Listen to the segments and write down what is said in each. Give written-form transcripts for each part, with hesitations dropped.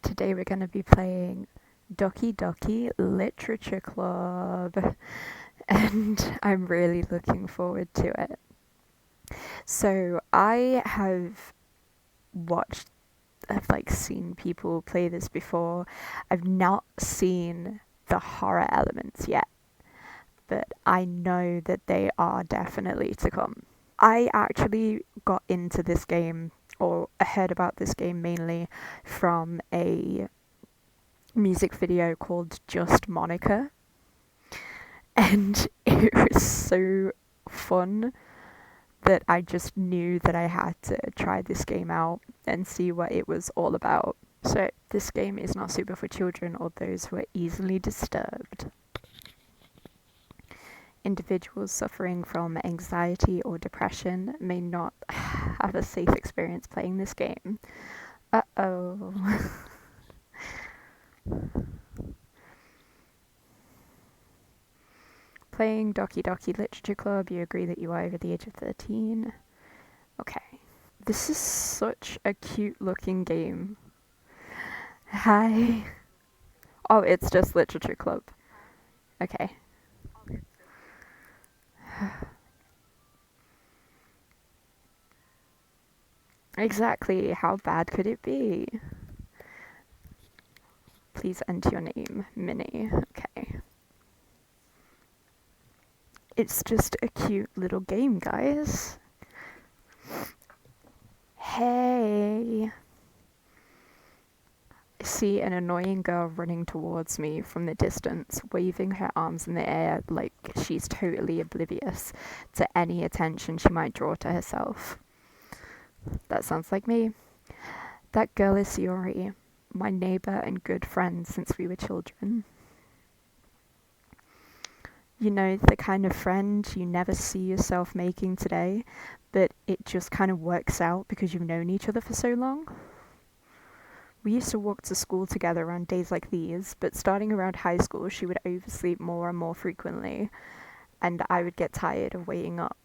Today we're going to be playing Doki Literature Club, and I'm really looking forward to it. So I have seen people play this before. I've not seen the horror elements yet, but I know that they are definitely to come. I actually got into this game, or heard about this game mainly from a music video called Just Monica, and it was so fun that I just knew that I had to try this game out and see what it was all about. So this game is not suitable for children or those who are easily disturbed. Individuals suffering from anxiety or depression may not have a safe experience playing this game. Uh-oh. Playing Doki Literature Club, you agree that you are over the age of 13. Okay. This is such a cute looking game. Hi. Oh, it's just Literature Club. Okay. Exactly, how bad could it be? Please enter your name, Minnie. Okay. It's just a cute little game, guys. Hey. I see an annoying girl running towards me from the distance, waving her arms in the air like she's totally oblivious to any attention she might draw to herself. That sounds like me. That girl is Sayori, my neighbor and good friend since we were children. You know, the kind of friend you never see yourself making today, but it just kind of works out because you've known each other for so long. We used to walk to school together on days like these, but starting around high school, she would oversleep more and more frequently, and I would get tired of waiting up.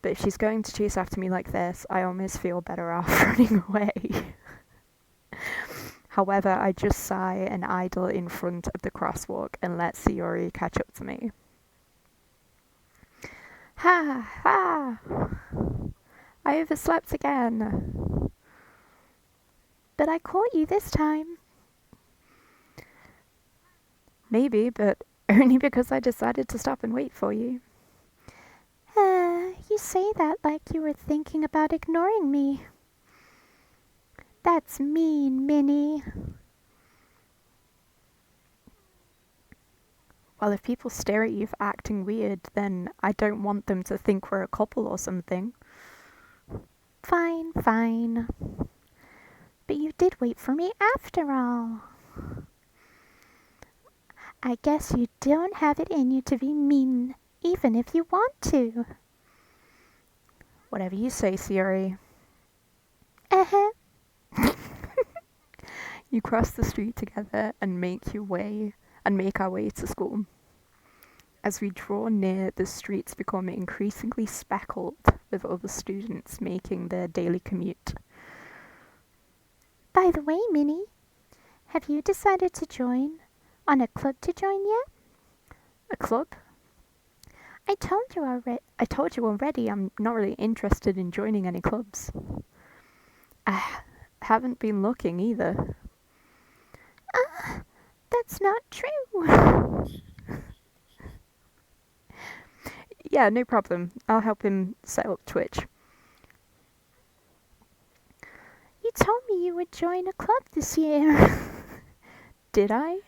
But if she's going to chase after me like this, I almost feel better off running away. However, I just sigh and idle in front of the crosswalk and let Sayori catch up to me. Ha! Ha! I overslept again. But I caught you this time. Maybe, but only because I decided to stop and wait for you. You say that like you were thinking about ignoring me. That's mean, Minnie. Well, if people stare at you for acting weird, then I don't want them to think we're a couple or something. Fine, fine. But you did wait for me after all. I guess you don't have it in you to be mean, even if you want to. Whatever you say, Sayori. Uh-huh. You cross the street together and make our way to school. As we draw near, the streets become increasingly speckled with other students making their daily commute. By the way, Minnie, have you decided to join on a club to join yet? A club? I told you already I'm not really interested in joining any clubs. I haven't been looking either. That's not true. Yeah, no problem. I'll help him set up Twitch. You told me you would join a club this year. Did I?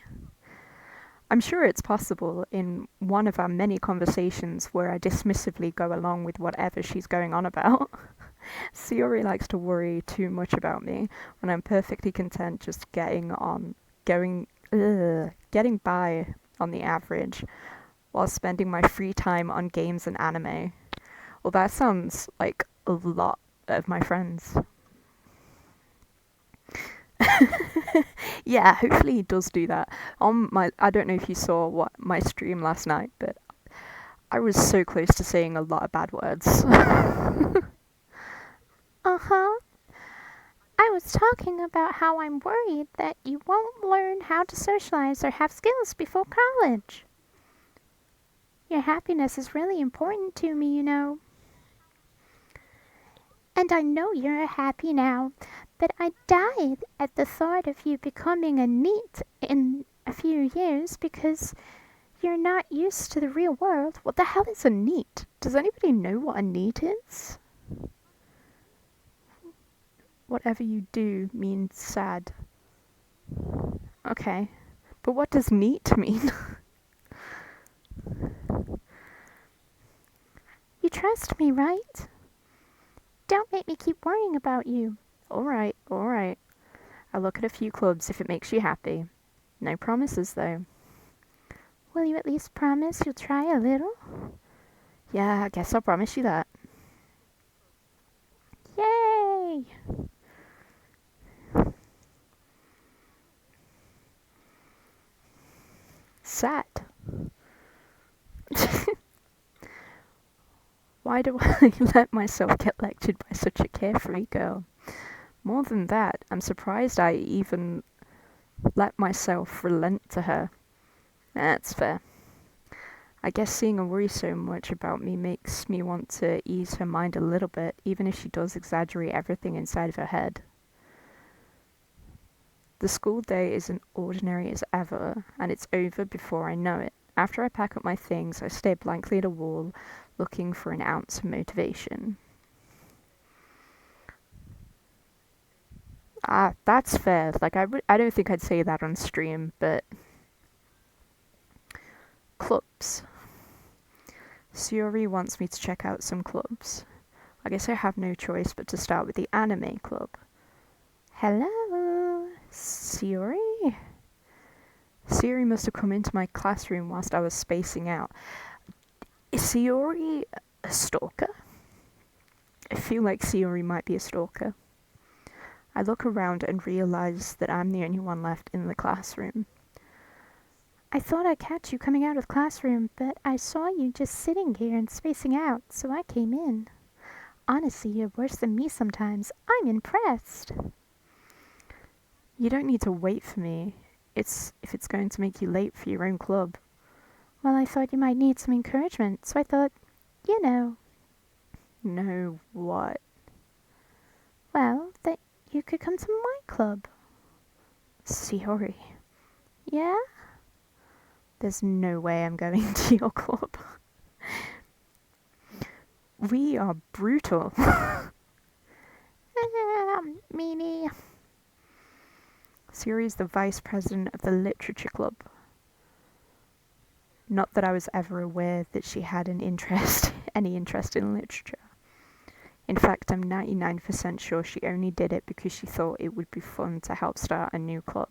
I'm sure it's possible in one of our many conversations where I dismissively go along with whatever she's going on about. Sayori likes to worry too much about me when I'm perfectly content just getting by on the average while spending my free time on games and anime. Well, that sounds like a lot of my friends. Yeah, hopefully he does do that. I don't know if you saw my stream last night, but I was so close to saying a lot of bad words. Uh-huh. I was was talking about how I'm worried that you won't learn how to socialize or have skills before college. Your happiness is really important to me, you know. And I know you're happy now, but I died at the thought of you becoming a NEET in a few years because you're not used to the real world. What the hell is a NEET? Does anybody know what a NEET is? Whatever you do means sad. Okay. But what does NEET mean? You trust me, right? Don't make me keep worrying about you. Alright, alright. I'll look at a few clubs if it makes you happy. No promises, though. Will you at least promise you'll try a little? Yeah, I guess I'll promise you that. Yay! Sad. Why do I let myself get lectured by such a carefree girl? More than that, I'm surprised I even let myself relent to her. That's fair. I guess seeing her worry so much about me makes me want to ease her mind a little bit, even if she does exaggerate everything inside of her head. The school day isn't ordinary as ever, and it's over before I know it. After I pack up my things, I stare blankly at a wall, looking for an ounce of motivation. Ah, that's fair. Like, I don't think I'd say that on stream, but... Clubs. Sayori wants me to check out some clubs. I guess I have no choice but to start with the anime club. Hello, Sayori? Sayori must have come into my classroom whilst I was spacing out. Is Sayori a stalker? I feel like Sayori might be a stalker. I look around and realise that I'm the only one left in the classroom. I thought I'd catch you coming out of the classroom, but I saw you just sitting here and spacing out, so I came in. Honestly, you're worse than me sometimes. I'm impressed. You don't need to wait for me. If it's going to make you late for your own club. Well, I thought you might need some encouragement, so I thought, you know. No, what? Well, that you could come to my club. Sayori. Yeah? There's no way I'm going to your club. We are brutal. Meanie. Sayori's the vice president of the literature club. Not that I was ever aware that she had any interest in literature. In fact, I'm 99% sure she only did it because she thought it would be fun to help start a new club.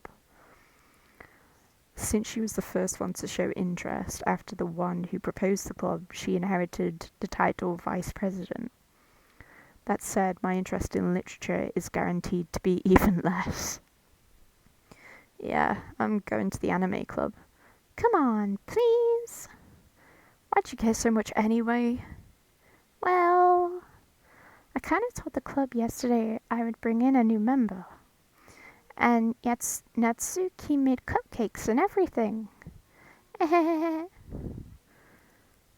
Since she was the first one to show interest after the one who proposed the club, she inherited the title vice president. That said, my interest in literature is guaranteed to be even less. Yeah, I'm going to the anime club. Come on, please. Why'd you care so much anyway? Well, I kind of told the club yesterday I would bring in a new member. And Natsuki made cupcakes and everything.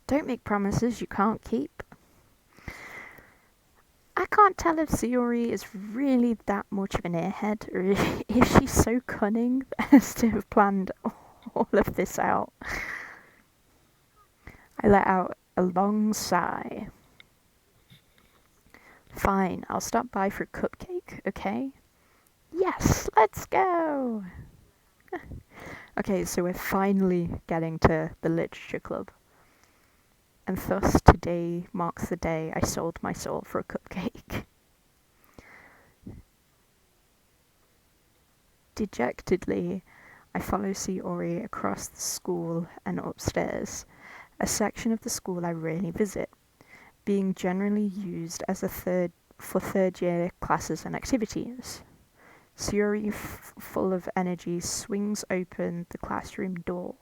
Don't make promises you can't keep. I can't tell if Sayori is really that much of an airhead, or if she's so cunning as to have planned all of this out. I let out a long sigh. Fine, I'll stop by for a cupcake, okay? Yes, let's go! Okay, so we're finally getting to the literature club. And thus today marks the day I sold my soul for a cupcake. Dejectedly, I follow Sayori across the school and upstairs, a section of the school I rarely visit, being generally used as for third-year classes and activities. Sayori, full of energy, swings open the classroom door.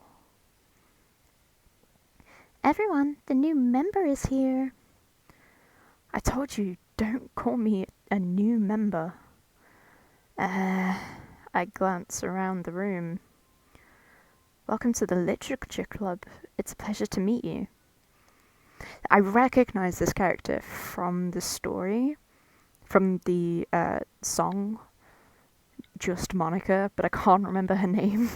Everyone, the new member is here. I told you, don't call me a new member. I glance around the room. Welcome to the Literature Club. It's a pleasure to meet you. I recognize this character from the story, from the song, Just Monica, but I can't remember her name.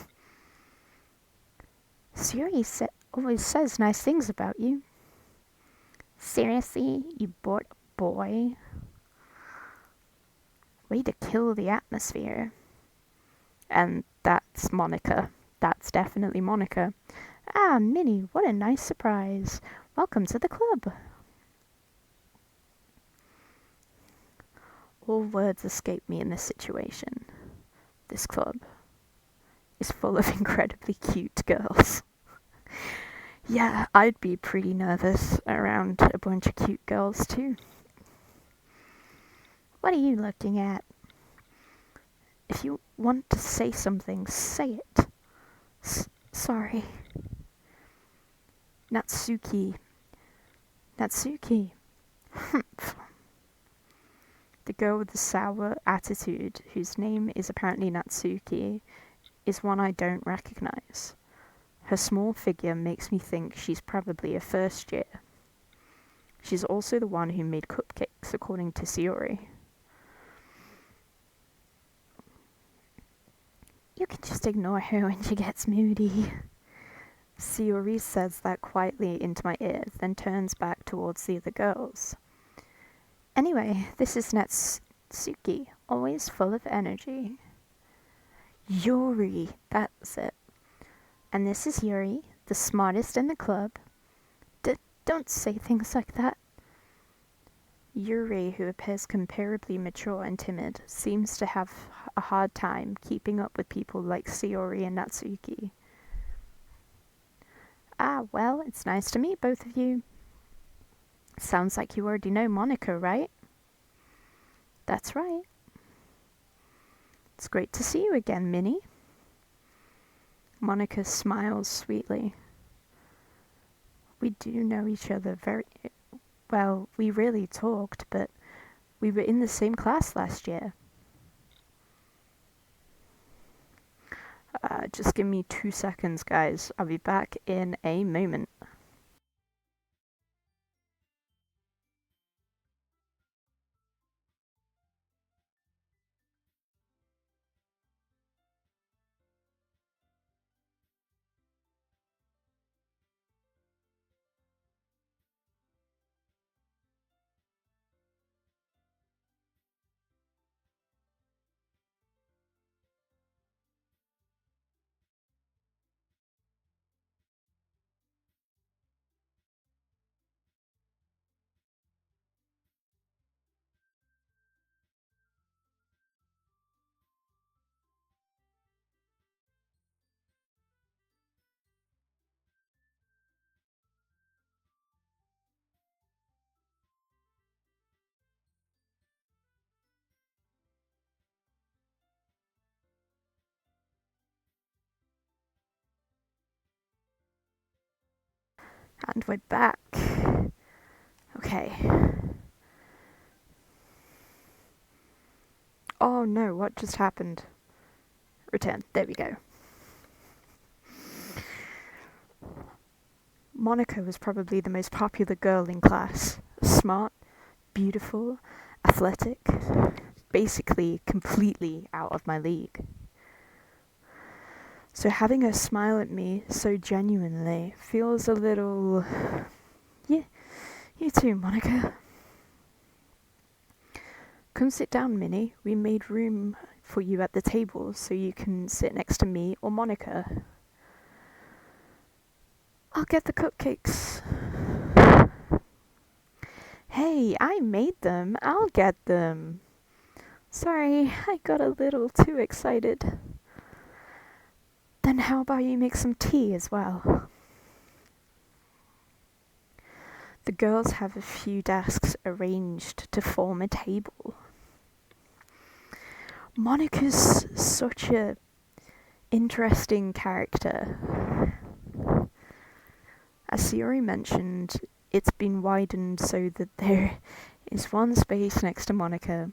Siri always says nice things about you. Seriously, you bored boy? Way to kill the atmosphere. And that's Monica. That's definitely Monica. Ah, Minnie, what a nice surprise. Welcome to the club. All words escape me in this situation. This club is full of incredibly cute girls. Yeah, I'd be pretty nervous around a bunch of cute girls too. What are you looking at? If you want to say something, say it. Sorry. Natsuki. Humph. The girl with the sour attitude, whose name is apparently Natsuki, is one I don't recognize. Her small figure makes me think she's probably a first year. She's also the one who made cupcakes, according to Sayori. You can just ignore her when she gets moody. Sayori says that quietly into my ears, then turns back towards the other girls. Anyway, this is Natsuki, always full of energy. Yuri, that's it. And this is Yuri, the smartest in the club. Don't say things like that. Yuri, who appears comparably mature and timid, seems to have a hard time keeping up with people like Sayori and Natsuki. Ah, well, it's nice to meet both of you. Sounds like you already know Monica, right? That's right. It's great to see you again, Minnie. Monica smiles sweetly. We do know each other very well. We really talked, but we were in the same class last year. Just give me 2 seconds, guys. I'll be back in a moment. And we're back. Okay. Oh no, what just happened? Return. There we go. Monica was probably the most popular girl in class. Smart, beautiful, athletic, basically completely out of my league. So having her smile at me so genuinely feels a little... Yeah, you too, Monica. Come sit down, Minnie. We made room for you at the table so you can sit next to me or Monica. I'll get the cupcakes. Hey, I made them. I'll get them. Sorry, I got a little too excited. Then how about you make some tea as well? The girls have a few desks arranged to form a table. Monica's such a interesting character. As Sayori mentioned, it's been widened so that there is one space next to Monica,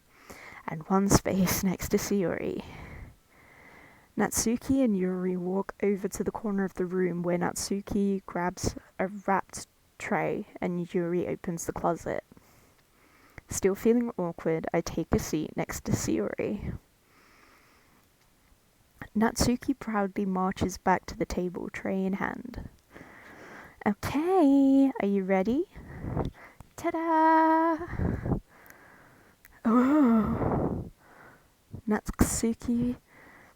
and one space next to Sayori. Natsuki and Yuri walk over to the corner of the room where Natsuki grabs a wrapped tray and Yuri opens the closet. Still feeling awkward, I take a seat next to Sayori. Natsuki proudly marches back to the table, tray in hand. Okay, are you ready? Ta-da! Oh! Natsuki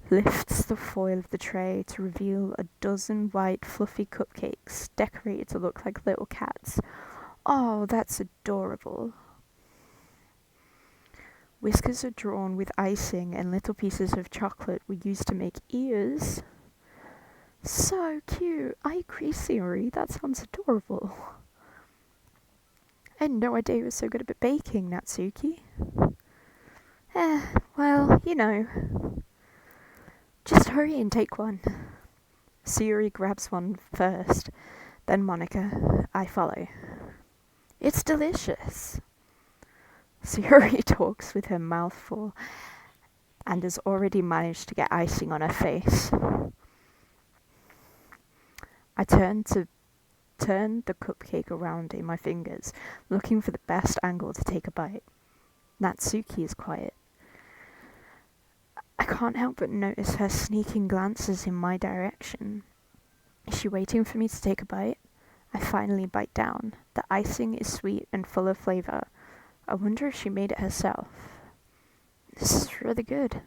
lifts the foil of the tray to reveal a dozen white fluffy cupcakes decorated to look like little cats. Oh, that's adorable. Whiskers are drawn with icing and little pieces of chocolate were used to make ears. So cute. I agree, Sayori. That sounds adorable. I had no idea you were so good at baking, Natsuki. Well, you know. Just hurry and take one. Sayori grabs one first, then Monica. I follow. It's delicious. Sayori talks with her mouth full and has already managed to get icing on her face. I turn the cupcake around in my fingers, looking for the best angle to take a bite. Natsuki is quiet. I can't help but notice her sneaking glances in my direction. Is she waiting for me to take a bite? I finally bite down. The icing is sweet and full of flavor. I wonder if she made it herself. This is really good.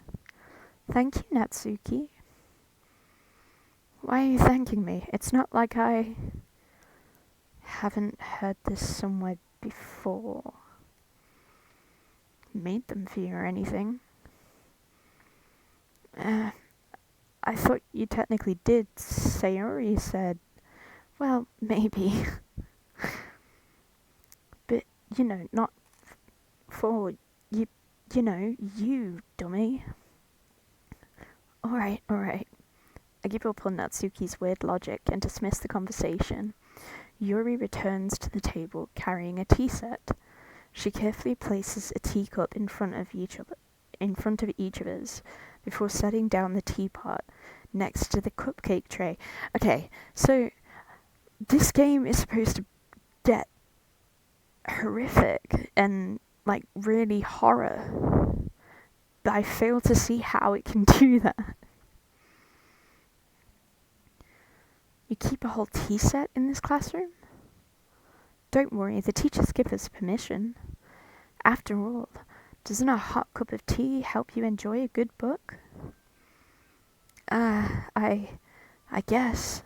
Thank you, Natsuki. Why are you thanking me? It's not like I haven't heard this somewhere before. Made them for you or anything. I thought you technically did. Sayori said, well, maybe. But, not for you, you dummy. Alright. I give up on Natsuki's weird logic and dismiss the conversation. Yuri returns to the table carrying a tea set. She carefully places a teacup in front of each of us before setting down the teapot next to the cupcake tray. Okay, so this game is supposed to get horrific and really horror, but I fail to see how it can do that. You keep a whole tea set in this classroom? Don't worry, the teachers give us permission. After all, doesn't a hot cup of tea help you enjoy a good book? I guess.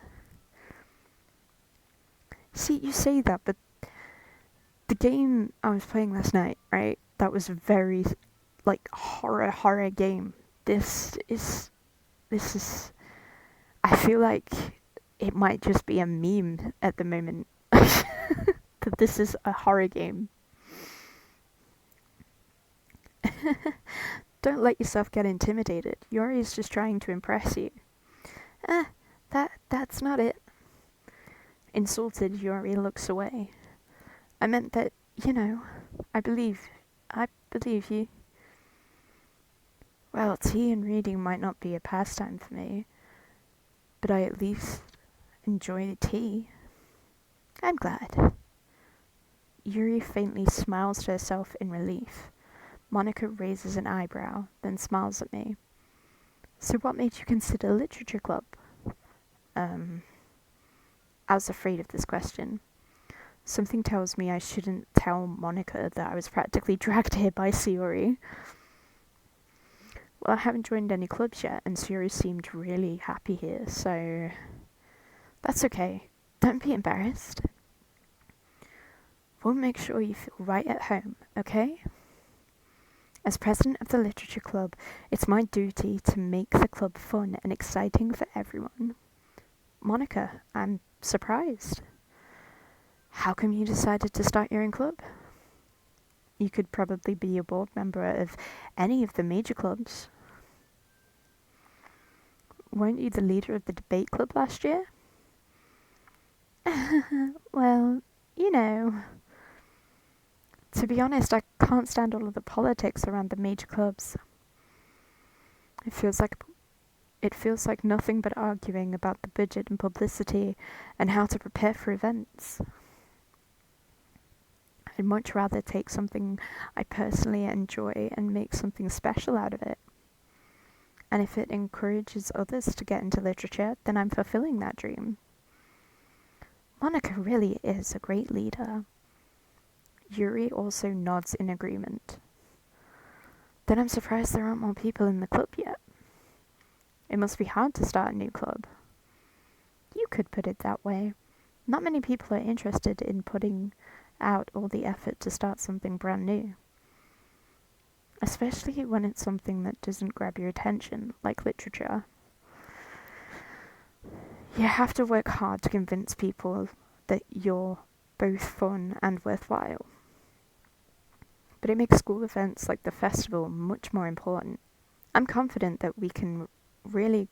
See, you say that, but the game I was playing last night, right, that was a very, horror game. This is, I feel like it might just be a meme at the moment. That this is a horror game. Don't let yourself get intimidated. Yuri's just trying to impress you. That's not it. Insulted, Yuri looks away. I meant that, I believe you. Well, tea and reading might not be a pastime for me, but I at least enjoy the tea. I'm glad. Yuri faintly smiles to herself in relief. Monica raises an eyebrow, then smiles at me. So what made you consider literature club? I was afraid of this question. Something tells me I shouldn't tell Monica that I was practically dragged here by Sayori. Well, I haven't joined any clubs yet, and Sayori seemed really happy here, so that's okay. Don't be embarrassed. We'll make sure you feel right at home, okay? As president of the literature club, it's my duty to make the club fun and exciting for everyone. Monica, I'm surprised. How come you decided to start your own club? You could probably be a board member of any of the major clubs. Weren't you the leader of the debate club last year? Well, To be honest, I can't stand all of the politics around the major clubs. It feels like nothing but arguing about the budget and publicity and how to prepare for events. I'd much rather take something I personally enjoy and make something special out of it. And if it encourages others to get into literature, then I'm fulfilling that dream. Monica really is a great leader. Yuri also nods in agreement. Then I'm surprised there aren't more people in the club yet. It must be hard to start a new club. You could put it that way. Not many people are interested in putting out all the effort to start something brand new. Especially when it's something that doesn't grab your attention, like literature. You have to work hard to convince people that you're both fun and worthwhile. But it makes school events like the festival much more important. I'm confident that we can really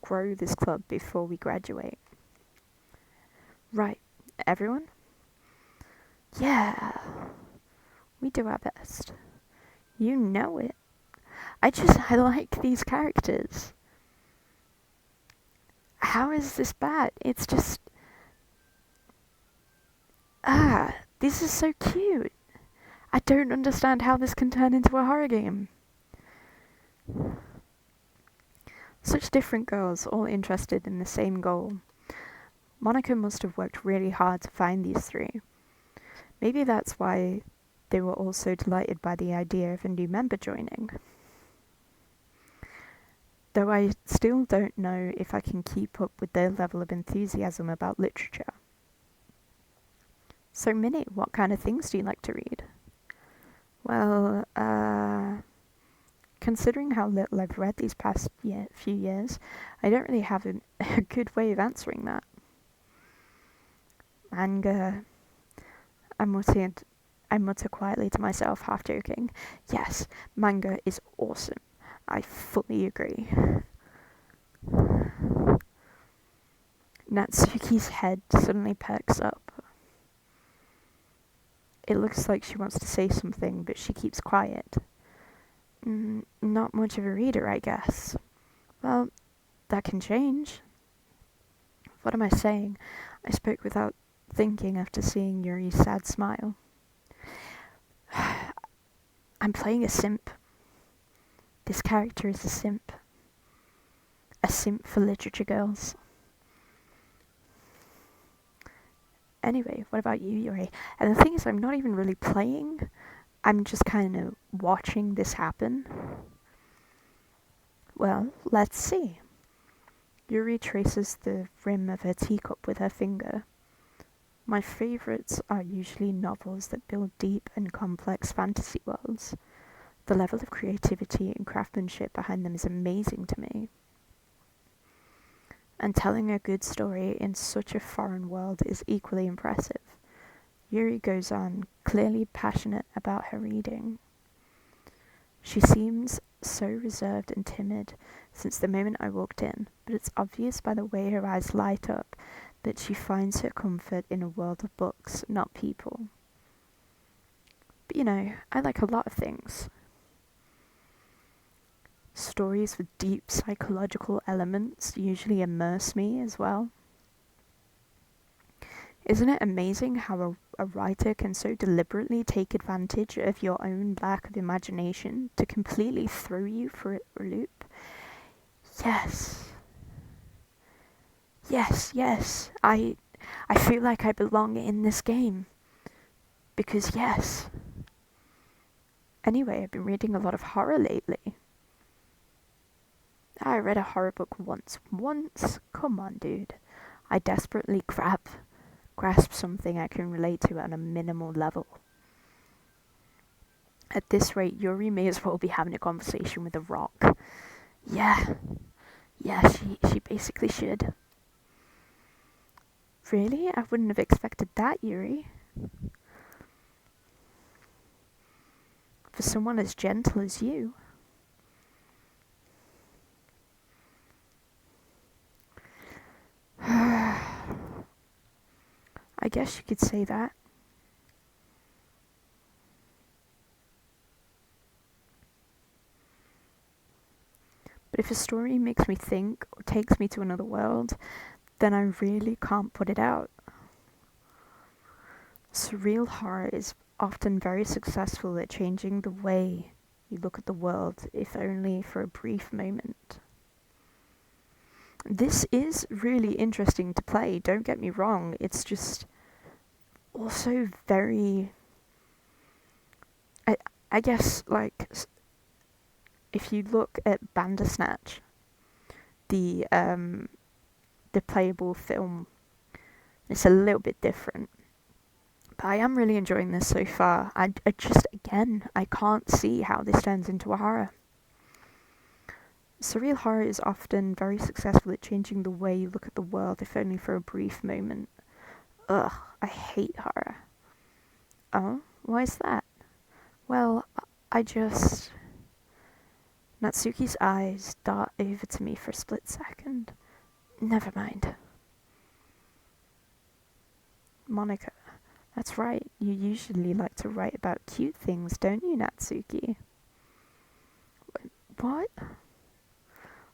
grow this club before we graduate. Right, everyone? Yeah, we do our best. You know it. I like these characters. How is this bad? It's just... this is so cute. I don't understand how this can turn into a horror game. Such different girls, all interested in the same goal. Monica must have worked really hard to find these three. Maybe that's why they were all so delighted by the idea of a new member joining. Though I still don't know if I can keep up with their level of enthusiasm about literature. So Minnie, what kind of things do you like to read? Well, considering how little I've read these past few years, I don't really have a good way of answering that. Manga, I mutter quietly to myself, half joking. Yes, manga is awesome. I fully agree. Natsuki's head suddenly perks up. It looks like she wants to say something, but she keeps quiet. Not much of a reader, I guess. Well, that can change. What am I saying? I spoke without thinking after seeing Yuri's sad smile. I'm playing a simp. This character is a simp. A simp for literature girls. Anyway, what about you, Yuri? And the thing is, I'm not even really playing. I'm just kind of watching this happen. Well, let's see. Yuri traces the rim of her teacup with her finger. My favourites are usually novels that build deep and complex fantasy worlds. The level of creativity and craftsmanship behind them is amazing to me. And telling a good story in such a foreign world is equally impressive. Yuri goes on, clearly passionate about her reading. She seems so reserved and timid since the moment I walked in, but it's obvious by the way her eyes light up that she finds her comfort in a world of books, not people. But you know, I like a lot of things. Stories with deep psychological elements usually immerse me as well. Isn't it amazing how a writer can so deliberately take advantage of your own lack of imagination to completely throw you for a loop? Yes. Yes. I feel like I belong in this game. Because yes. Anyway, I've been reading a lot of horror lately. I read a horror book once. Come on, dude. I desperately grasp something I can relate to on a minimal level. At this rate, Yuri may as well be having a conversation with a rock. Yeah, she basically should. Really? I wouldn't have expected that, Yuri. For someone as gentle as you. I guess you could say that. If a story makes me think or takes me to another world, then I really can't put it out. Surreal horror is often very successful at changing the way you look at the world, if only for a brief moment. This is really interesting to play, don't get me wrong, it's just also very... I guess, like, if you look at Bandersnatch, the playable film, it's a little bit different. But I am really enjoying this so far. I just, again, I can't see how this turns into a horror. Surreal horror is often very successful at changing the way you look at the world, if only for a brief moment. Ugh, I hate horror. Oh, why is that? Well, I just... Natsuki's eyes dart over to me for a split second. Never mind. Monica, that's right. You usually like to write about cute things, don't you, Natsuki? What?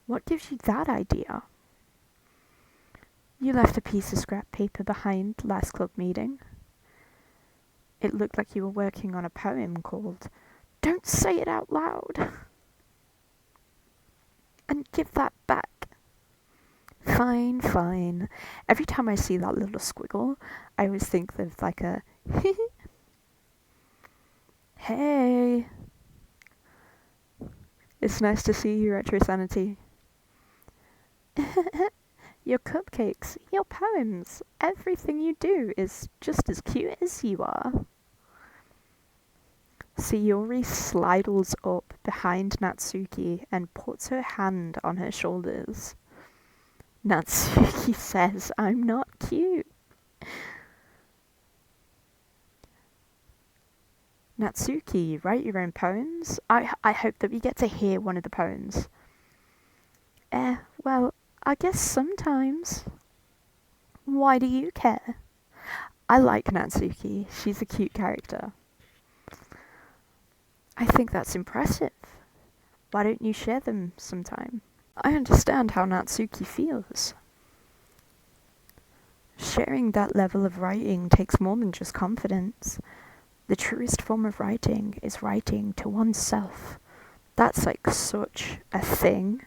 What gives you that idea? You left a piece of scrap paper behind last club meeting. It looked like you were working on a poem called Don't Say It Out Loud. And give that back. Fine, fine. Every time I see that little squiggle, I always think of like a hey. It's nice to see you, Retro Sanity. Your cupcakes, your poems, everything you do is just as cute as you are. Sayori slidles up behind Natsuki and puts her hand on her shoulders. Natsuki says, I'm not cute. Natsuki, you write your own poems? I hope that we get to hear one of the poems. Well, I guess sometimes. Why do you care? I like Natsuki. She's a cute character. I think that's impressive. Why don't you share them sometime? I understand how Natsuki feels. Sharing that level of writing takes more than just confidence. The truest form of writing is writing to oneself. That's like such a thing.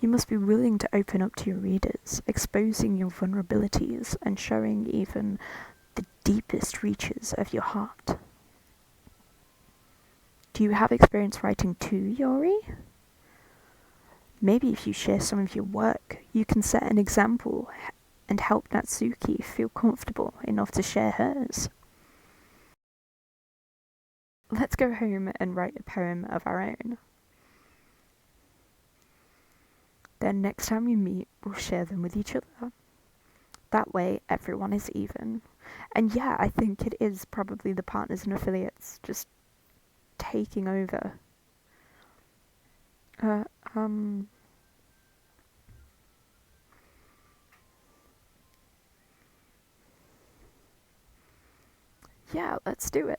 You must be willing to open up to your readers, exposing your vulnerabilities and showing even the deepest reaches of your heart. Do you have experience writing too, Yori? Maybe if you share some of your work, you can set an example and help Natsuki feel comfortable enough to share hers. Let's go home and write a poem of our own. Then next time we meet, we'll share them with each other. That way, everyone is even. And yeah, I think it is probably the partners and affiliates just taking over. Yeah, let's do it.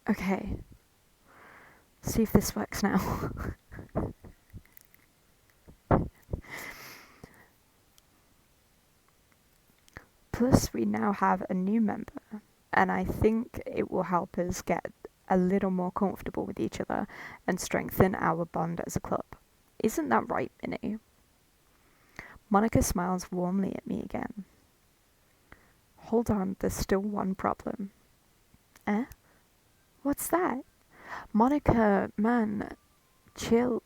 Okay. See if this works now. Plus, we now have a new member, and I think it will help us get a little more comfortable with each other and strengthen our bond as a club. Isn't that right, Minnie? Monica smiles warmly at me again. Hold on, there's still one problem. Eh? What's that? Monica, man, chill.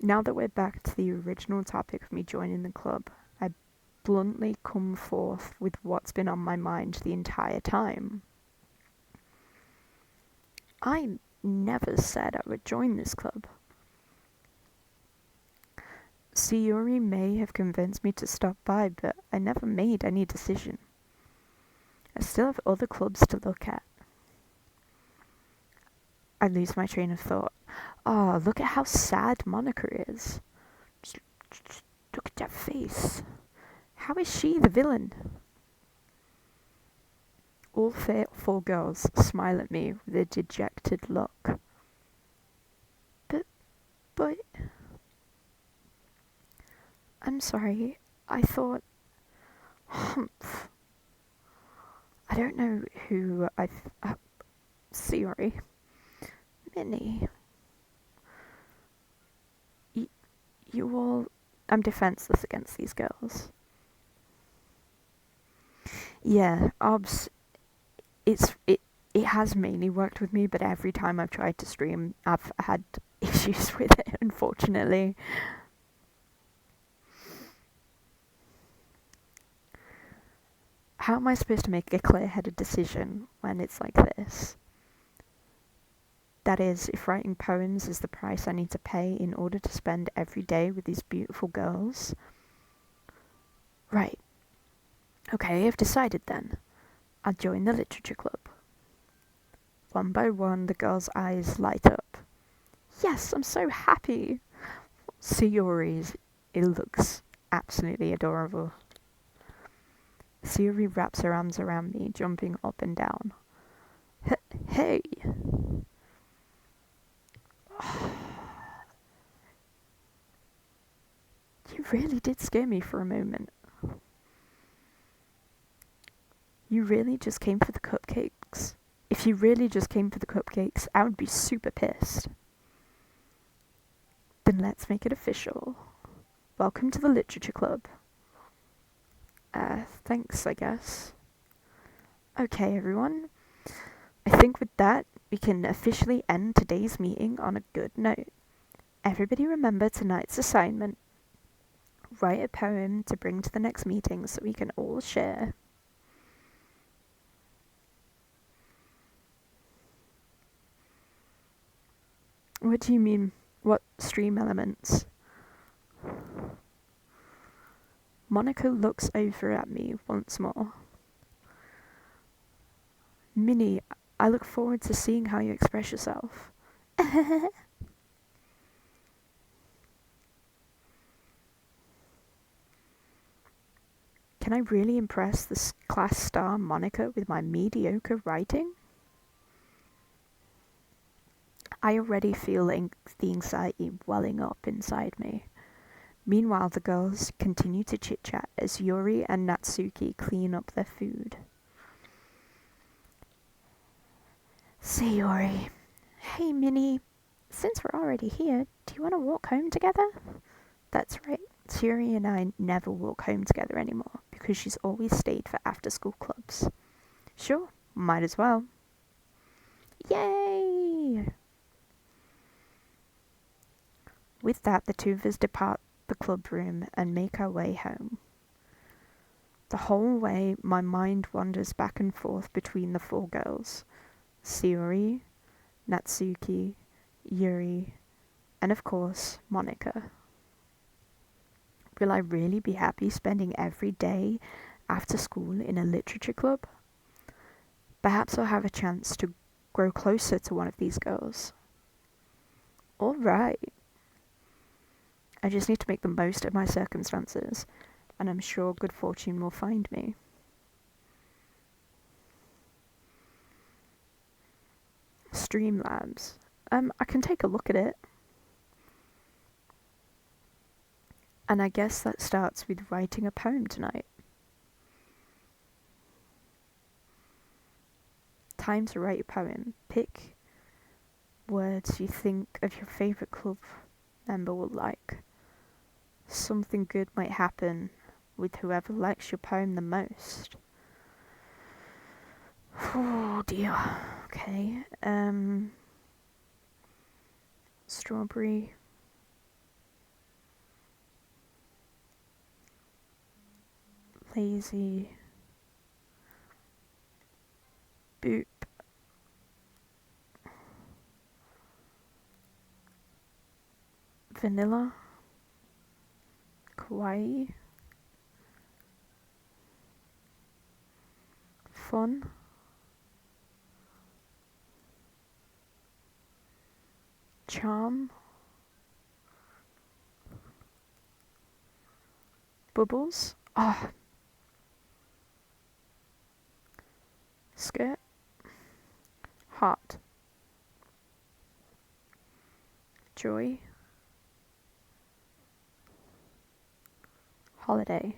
Now that we're back to the original topic of me joining the club, I bluntly come forth with what's been on my mind the entire time. I never said I would join this club. Sayuri may have convinced me to stop by, but I never made any decision. I still have other clubs to look at. I lose my train of thought. Oh, look at how sad Monica is. Just look at that face. How is she the villain? All four girls smile at me with a dejected look. But... I'm sorry, I thought... Humph. I don't know who Sayuri. Minnie. You all... I'm defenseless against these girls. Yeah, OBS... It has mainly worked with me, but every time I've tried to stream, I've had issues with it, unfortunately. How am I supposed to make a clear-headed decision when it's like this? That is, if writing poems is the price I need to pay in order to spend every day with these beautiful girls. Right. Okay, I've decided then. I'll join the literature club. One by one, the girls' eyes light up. Yes, I'm so happy. Sayuri's, it looks absolutely adorable. Sayuri wraps her arms around me, jumping up and down. Hey! You really did scare me for a moment. You really just came for the cupcakes? If you really just came for the cupcakes, I would be super pissed. Then let's make it official. Welcome to the literature club. Thanks, I guess. Okay, everyone. I think with that, we can officially end today's meeting on a good note. Everybody remember tonight's assignment. Write a poem to bring to the next meeting so we can all share. What do you mean? What stream elements? Monica looks over at me once more. Minnie, I look forward to seeing how you express yourself. Can I really impress this class star Monica with my mediocre writing? I already feel the anxiety welling up inside me. Meanwhile, the girls continue to chit-chat as Yuri and Natsuki clean up their food. Sayuri. Hey, Minnie. Since we're already here, do you want to walk home together? That's right. Sayuri and I never walk home together anymore because she's always stayed for after-school clubs. Sure, might as well. Yay! With that, the two of us depart the club room and make our way home. The whole way, my mind wanders back and forth between the four girls. Sayuri, Natsuki, Yuri, and of course, Monica. Will I really be happy spending every day after school in a literature club? Perhaps I'll have a chance to grow closer to one of these girls. All right. I just need to make the most of my circumstances, and I'm sure good fortune will find me. Streamlabs. I can take a look at it. And I guess that starts with writing a poem tonight. Time to write a poem. Pick words you think of your favourite club member will like. Something good might happen with whoever likes your poem the most. Oh dear. Okay. Strawberry. Lazy. Boop. Vanilla. Kawaii. Fun. Charm. Bubbles. Oh. Skirt. Heart. Joy. Holiday.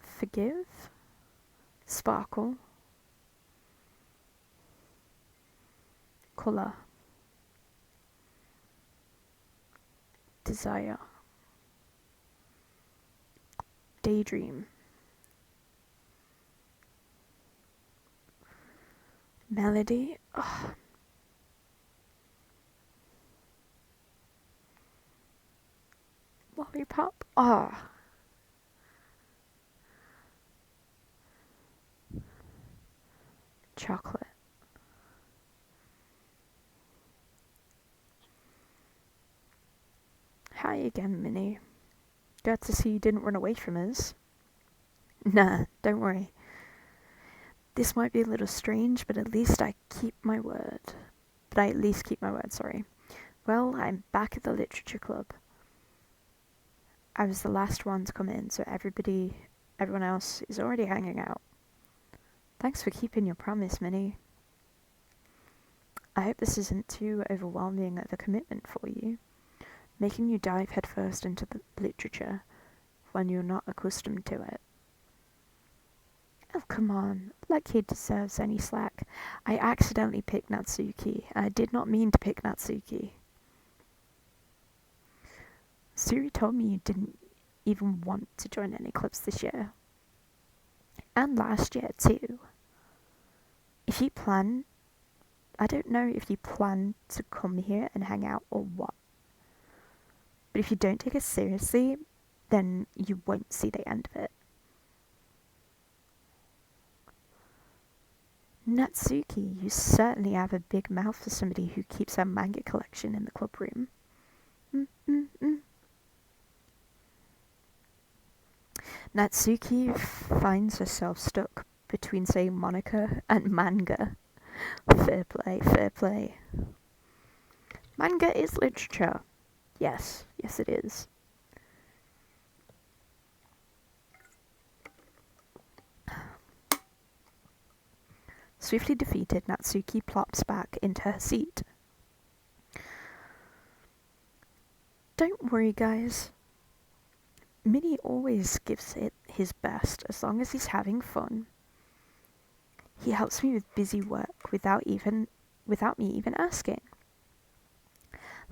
Forgive. Sparkle. Colour. Desire. Daydream. Melody. Oh. Lollipop. Oh. Chocolate. Hi again, Minnie. Glad to see you didn't run away from us. Nah, don't worry. This might be a little strange, but at least I keep my word. Sorry. Well, I'm back at the literature club. I was the last one to come in, so everyone else is already hanging out. Thanks for keeping your promise, Minnie. I hope this isn't too overwhelming of a commitment for you, making you dive headfirst into the literature when you're not accustomed to it. Oh, come on. Let Kid deserves any slack. I accidentally picked Natsuki, and I did not mean to pick Natsuki. Suri told me you didn't even want to join any clubs this year. And last year, too. I don't know if you plan to come here and hang out or what. But if you don't take it seriously, then you won't see the end of it. Natsuki, you certainly have a big mouth for somebody who keeps her manga collection in the club room. Natsuki finds herself stuck between saying Monica and manga. Fair play, fair play. Manga is literature. Yes it is. Swiftly defeated, Natsuki plops back into her seat. Don't worry, guys. Minnie always gives it his best as long as he's having fun. He helps me with busy work without me even asking.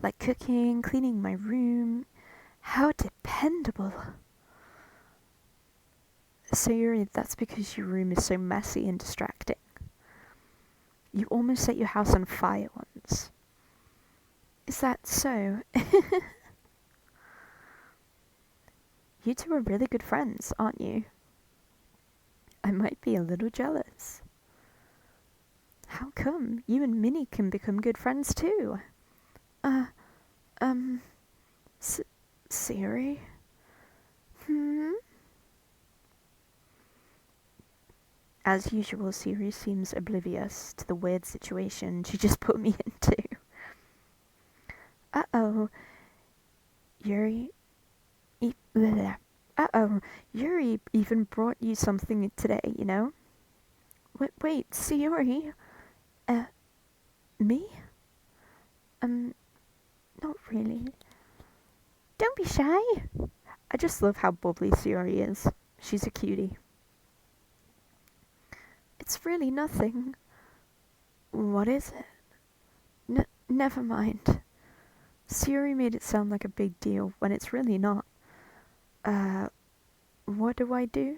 Like cooking, cleaning my room. How dependable. Sayuri, that's because your room is so messy and distracting. You almost set your house on fire once. Is that so? You two are really good friends, aren't you? I might be a little jealous. How come? You and Minnie can become good friends too. Sayuri? As usual, Sayuri seems oblivious to the weird situation she just put me into. Uh-oh. Yuri even brought you something today, you know? Wait, Sayuri? Me? Not really. Don't be shy. I just love how bubbly Sayuri is. She's a cutie. It's really nothing. What is it? Never mind. Siri made it sound like a big deal when it's really not. What do I do?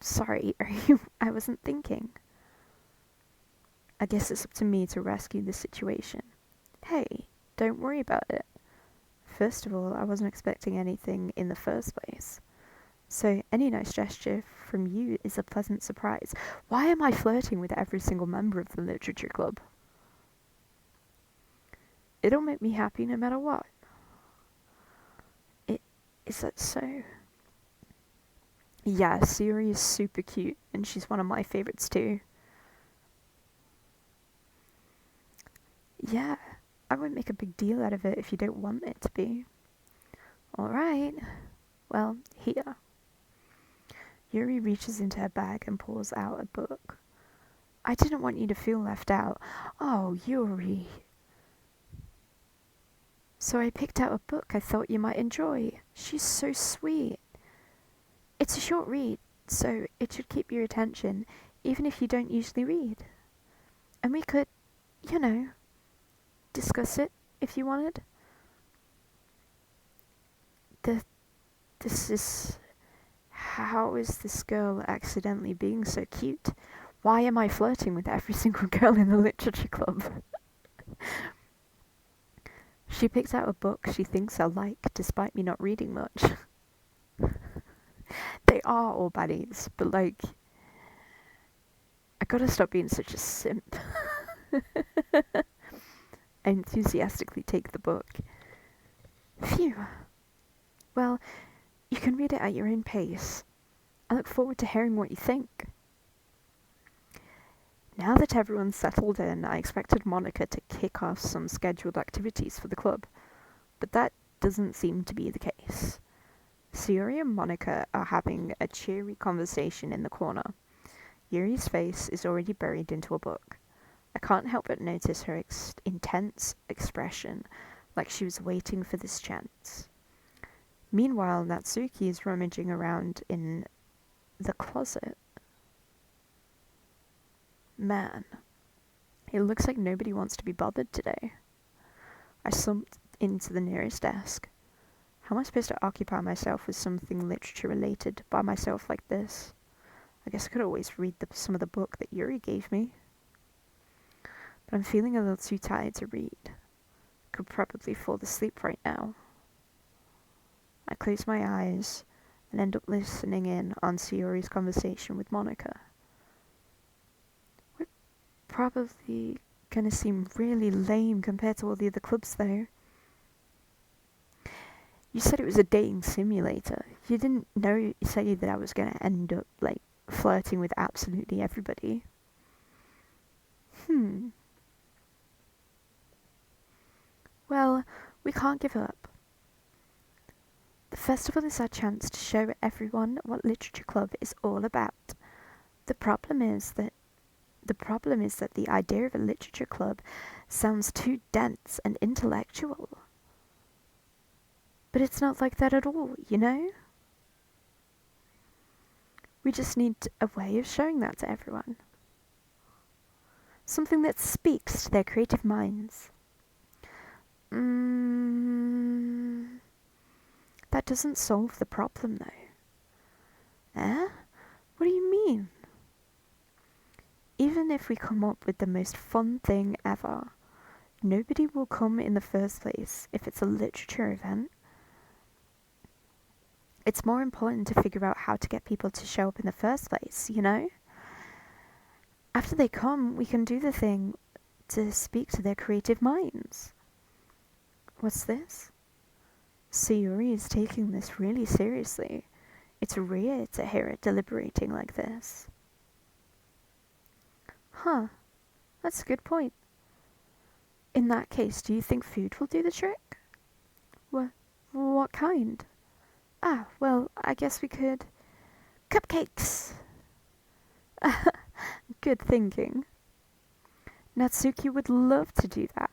Sorry, are you... I wasn't thinking. I guess it's up to me to rescue the situation. Hey, don't worry about it. First of all, I wasn't expecting anything in the first place. So any nice gesture from you is a pleasant surprise. Why am I flirting with every single member of the literature club? It'll make me happy no matter what. Is that so? Yeah, Siri is super cute, and she's one of my favorites too. Yeah, I won't make a big deal out of it if you don't want it to be. Alright, well, here. Yuri reaches into her bag and pulls out a book. I didn't want you to feel left out. Oh, Yuri. So I picked out a book I thought you might enjoy. She's so sweet. It's a short read, so it should keep your attention, even if you don't usually read. And we could, discuss it if you wanted. How is this girl accidentally being so cute? Why am I flirting with every single girl in the literature club? She picks out a book she thinks I'll like, despite me not reading much. They are all baddies, but I gotta stop being such a simp. I enthusiastically take the book. Phew. Well, you can read it at your own pace. I look forward to hearing what you think. Now that everyone's settled in, I expected Monica to kick off some scheduled activities for the club, but that doesn't seem to be the case. Sayori and Monica are having a cheery conversation in the corner. Yuri's face is already buried into a book. I can't help but notice her intense expression, like she was waiting for this chance. Meanwhile, Natsuki is rummaging around in the closet. Man, it looks like nobody wants to be bothered today. I slumped into the nearest desk. How am I supposed to occupy myself with something literature-related by myself like this? I guess I could always read some of the book that Yuri gave me. But I'm feeling a little too tired to read. Could probably fall asleep right now. I close my eyes and end up listening in on Sayori's conversation with Monica. We're probably gonna seem really lame compared to all the other clubs though. You said it was a dating simulator. You didn't say that I was gonna end up, flirting with absolutely everybody. Well, we can't give up. The festival is our chance to show everyone what Literature Club is all about. The problem is that the idea of a literature club sounds too dense and intellectual. But it's not like that at all, We just need a way of showing that to everyone. Something that speaks to their creative minds. That doesn't solve the problem, though. What do you mean? Even if we come up with the most fun thing ever, nobody will come in the first place if it's a literature event. It's more important to figure out how to get people to show up in the first place, After they come, we can do the thing to speak to their creative minds. What's this? Sayori is taking this really seriously. It's rare to hear it deliberating like this. Huh, that's a good point. In that case, do you think food will do the trick? What kind? Well, I guess we could... Cupcakes! Good thinking. Natsuki would love to do that.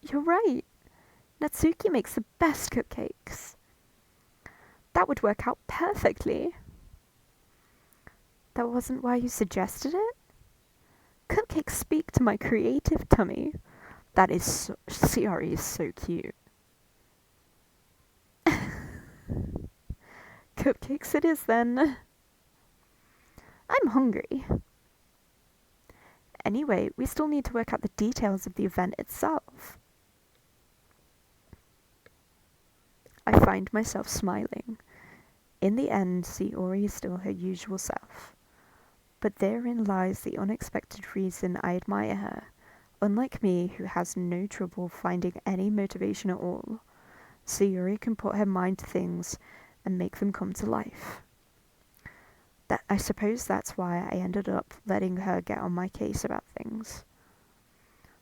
You're right. Natsuki makes the best cupcakes. That would work out perfectly. That wasn't why you suggested it? Cupcakes speak to my creative tummy. That is Sayori is so cute. Cupcakes it is then. I'm hungry. Anyway, we still need to work out the details of the event itself. I find myself smiling. In the end, Sayori is still her usual self. But therein lies the unexpected reason I admire her. Unlike me, who has no trouble finding any motivation at all, Sayori can put her mind to things and make them come to life. I suppose that's why I ended up letting her get on my case about things.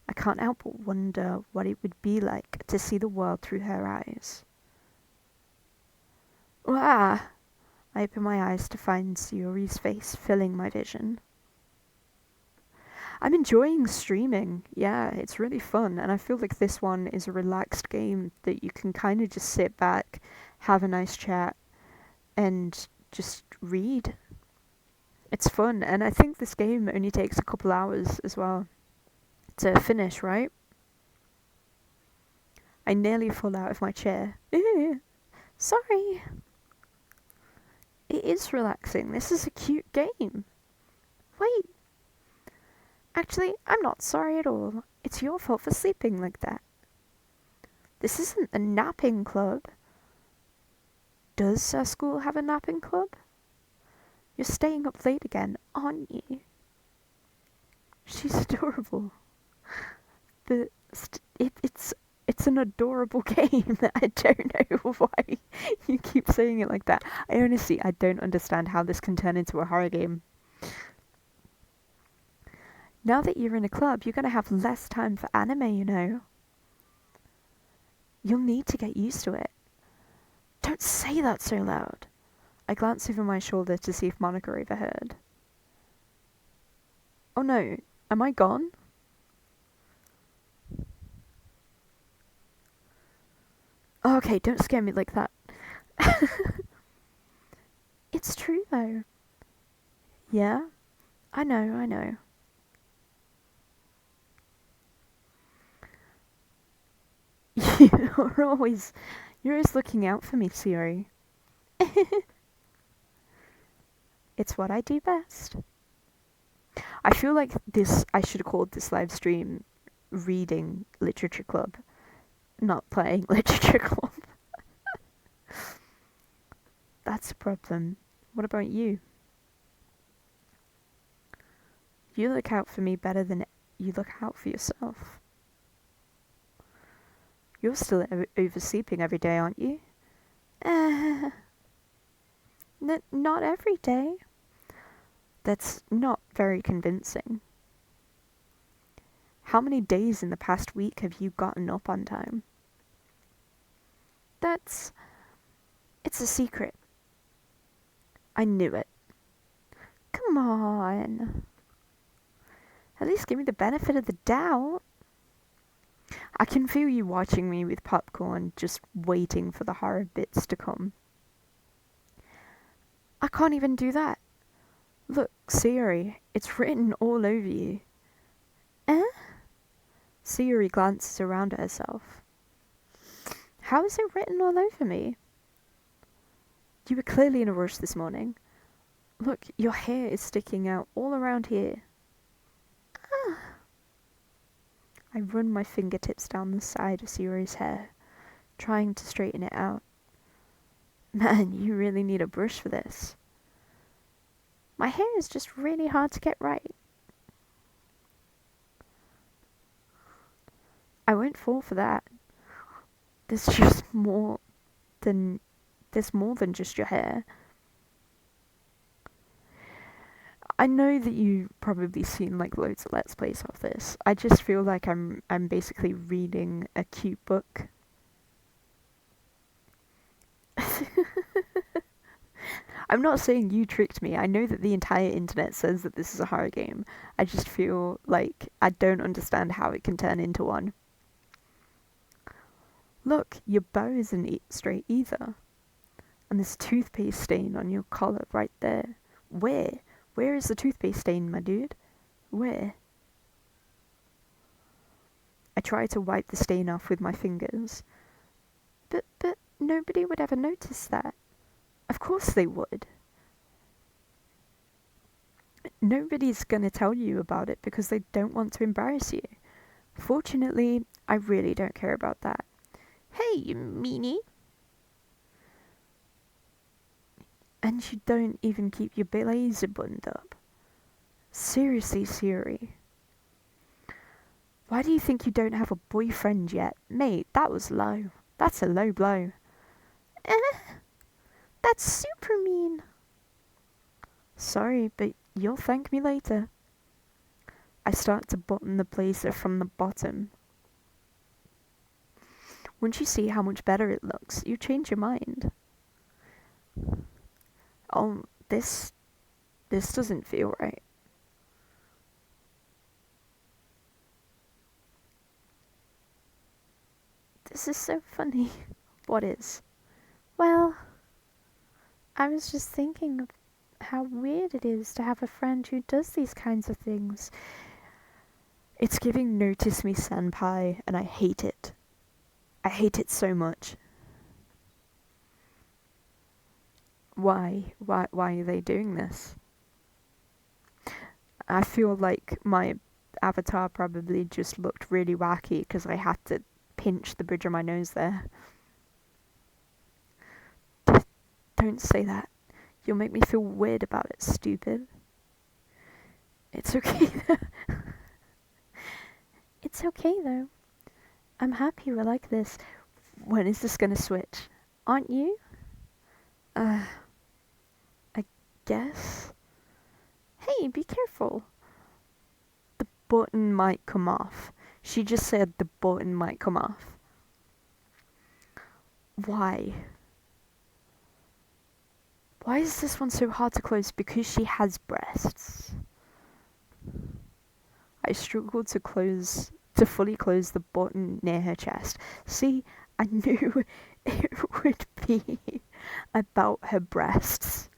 I can't help but wonder what it would be like to see the world through her eyes. Wah! I open my eyes to find Sayori's face filling my vision. I'm enjoying streaming. Yeah, it's really fun, and I feel like this one is a relaxed game that you can kind of just sit back, have a nice chat, and just read. It's fun, and I think this game only takes a couple hours as well to finish, right? I nearly fall out of my chair. Sorry. It is relaxing. This is a cute game. Wait. Actually, I'm not sorry at all. It's your fault for sleeping like that. This isn't a napping club. Does our school have a napping club? You're staying up late again, aren't you? She's adorable. It's an adorable game. I don't know why you keep saying it like that. I don't understand how this can turn into a horror game. Now that you're in a club, you're going to have less time for anime, you know. You'll need to get used to it. Don't say that so loud. I glance over my shoulder to see if Monica overheard. Oh no, am I gone? Oh, okay, don't scare me like that. It's true though. Yeah? I know. You're always looking out for me, Sayori. It's what I do best. I feel like I should have called this live stream Reading Literature Club, not Playing Literature Club. That's a problem. What about you? You look out for me better than you look out for yourself. You're still oversleeping every day, aren't you? Not every day. That's not very convincing. How many days in the past week have you gotten up on time? It's a secret. I knew it. Come on. At least give me the benefit of the doubt. I can feel you watching me with popcorn, just waiting for the horror bits to come. I can't even do that. Look, Sayori, it's written all over you. Eh? Sayori glances around at herself. How is it written all over me? You were clearly in a rush this morning. Look, your hair is sticking out all around here. Ah. I run my fingertips down the side of Sayori's hair, trying to straighten it out. Man, you really need a brush for this. My hair is just really hard to get right. I won't fall for that. There's more than just your hair. I know that you've probably seen like loads of Let's Plays of this. I just feel like I'm basically reading a cute book. I'm not saying you tricked me. I know that the entire internet says that this is a horror game. I just feel like I don't understand how it can turn into one. Look, your bow isn't straight either. And there's toothpaste stain on your collar right there. Where? Where is the toothpaste stain, my dude? Where? I try to wipe the stain off with my fingers. But nobody would ever notice that. Of course they would. Nobody's gonna tell you about it because they don't want to embarrass you. Fortunately, I really don't care about that. Hey, you meanie! And you don't even keep your blazer buttoned up. Seriously, Siri. Why do you think you don't have a boyfriend yet? Mate, that was low. That's a low blow. That's super mean. Sorry, but you'll thank me later. I start to button the blazer from the bottom. Once you see how much better it looks, you change your mind. Oh, this doesn't feel right. This is so funny. What is? Well, I was just thinking of how weird it is to have a friend who does these kinds of things. It's giving notice me senpai, and I hate it. I hate it so much. Why? Why are they doing this? I feel like my avatar probably just looked really wacky because I had to pinch the bridge of my nose there. Don't say that. You'll make me feel weird about it, stupid. It's okay though. It's okay though. I'm happy we're like this. When is this gonna switch? Aren't you? I guess. Hey, be careful. The button might come off. She just said the button might come off. Why? Why is this one so hard to close? Because she has breasts. I struggled to fully close the button near her chest. See, I knew it would be about her breasts.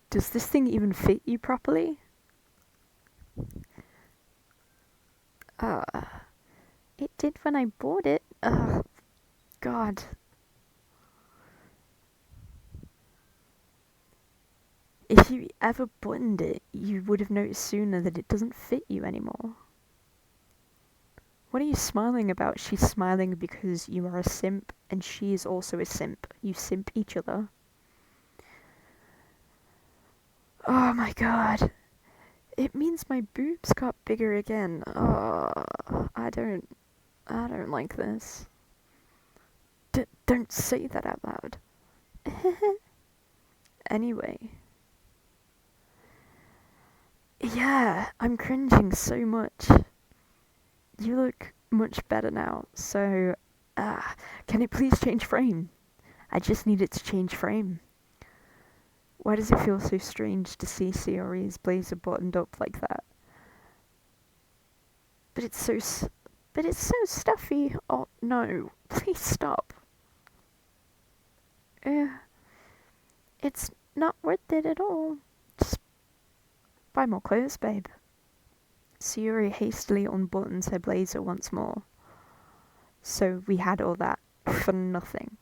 Does this thing even fit you properly? It did when I bought it. God. If you ever buttoned it, you would have noticed sooner that it doesn't fit you anymore. What are you smiling about? She's smiling because you are a simp, and she is also a simp. You simp each other. Oh my god. It means my boobs got bigger again. I don't like this. Don't say that out loud. Anyway. Yeah, I'm cringing so much. You look much better now, so... can it please change frame? I just need it to change frame. Why does it feel so strange to see Sayori's blazer buttoned up like that? But it's so stuffy. Oh, no. Please stop. It's not worth it at all. Just buy more clothes, babe. Sayori hastily unbuttons her blazer once more. So we had all that for nothing.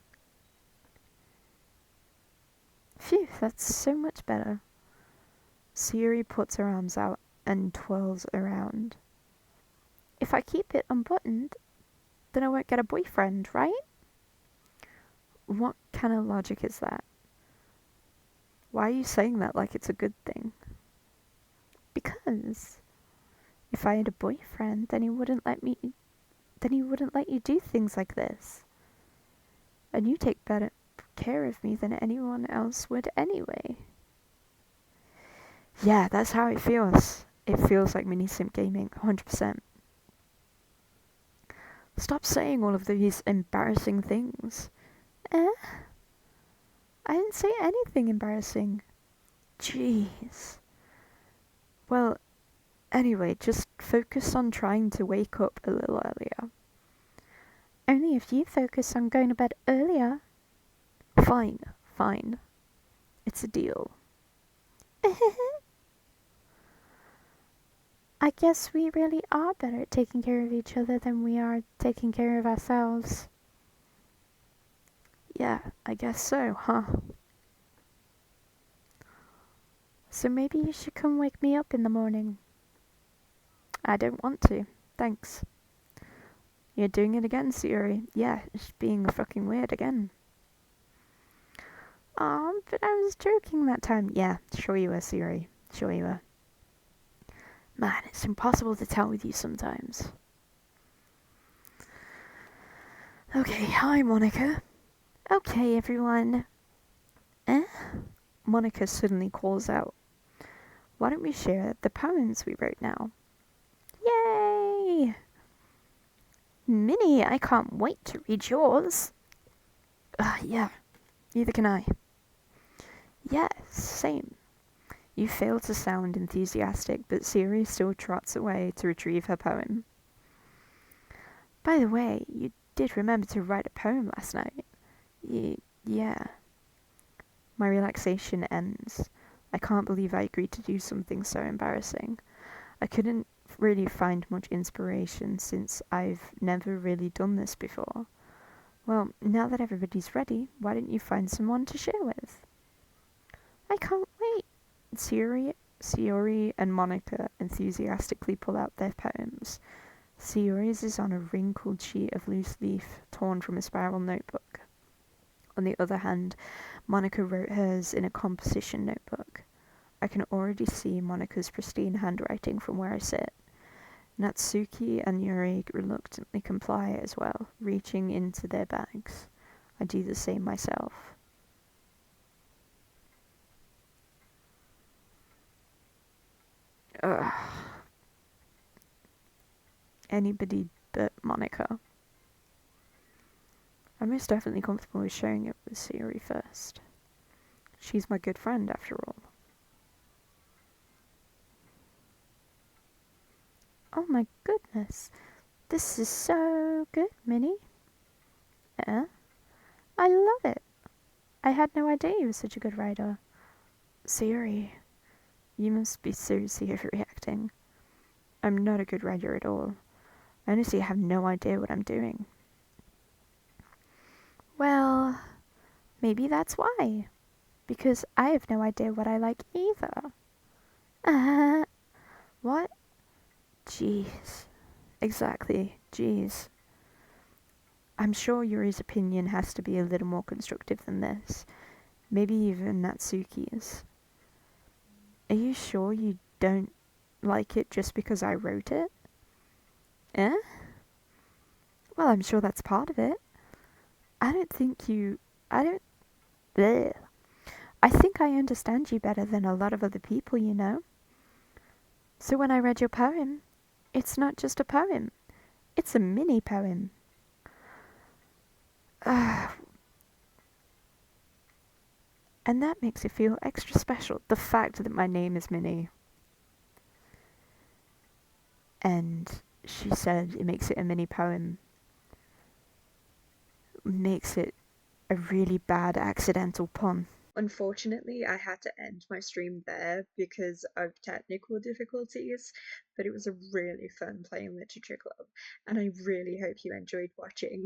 Phew, that's so much better. Sayori puts her arms out and twirls around. If I keep it unbuttoned, then I won't get a boyfriend, right? What kind of logic is that? Why are you saying that like it's a good thing? Because if I had a boyfriend, then he wouldn't let you do things like this. And you take better care of me than anyone else would anyway. Yeah, that's how it feels. It feels like mini simp gaming, 100%. Stop saying all of these embarrassing things. I didn't say anything embarrassing. Jeez. Well, anyway, just focus on trying to wake up a little earlier. Only if you focus on going to bed earlier. Fine. I guess we really are better at taking care of each other than we are taking care of ourselves. Yeah, I guess so, huh? So maybe you should come wake me up in the morning. I don't want to. Thanks. You're doing it again, Siri. Yeah, it's being fucking weird again. Aw, but I was joking that time. Yeah, sure you were, Siri. Sure you were. Man, it's impossible to tell with you sometimes. Okay, hi, Monica. Okay, everyone. Eh? Monica suddenly calls out. Why don't we share the poems we wrote now? Yay! Minnie, I can't wait to read yours. Yeah, neither can I. Yes, same. You fail to sound enthusiastic, but Siri still trots away to retrieve her poem. By the way, you did remember to write a poem last night. Yeah. My relaxation ends. I can't believe I agreed to do something so embarrassing. I couldn't really find much inspiration since I've never really done this before. Well, now that everybody's ready, why don't you find someone to share with? I can't wait. Sayori and Monica enthusiastically pull out their poems. Sayori's is on a wrinkled sheet of loose leaf torn from a spiral notebook. On the other hand, Monica wrote hers in a composition notebook. I can already see Monica's pristine handwriting from where I sit. Natsuki and Yuri reluctantly comply as well, reaching into their bags. I do the same myself. Ugh. Anybody but Monica. I'm most definitely comfortable with sharing it with Sayori first. She's my good friend, after all. Oh my goodness. This is so good, Minnie. Eh? I love it. I had no idea you were such a good writer. Sayori, you must be seriously overreacting. I'm not a good writer at all. I honestly have no idea what I'm doing. Well, maybe that's why. Because I have no idea what I like either. What? Jeez. Exactly. Jeez. I'm sure Yuri's opinion has to be a little more constructive than this. Maybe even Natsuki's. Are you sure you don't like it just because I wrote it? Eh? Well, I'm sure that's part of it. I don't think you. I don't. Bleh. I think I understand you better than a lot of other people, you know. So when I read your poem, it's not just a poem, it's a mini poem. And that makes it feel extra special, the fact that my name is Minnie. And she said it makes it a mini poem, makes it a really bad accidental pun. Unfortunately, I had to end my stream there because of technical difficulties, but it was a really fun playing Literature Club, and I really hope you enjoyed watching.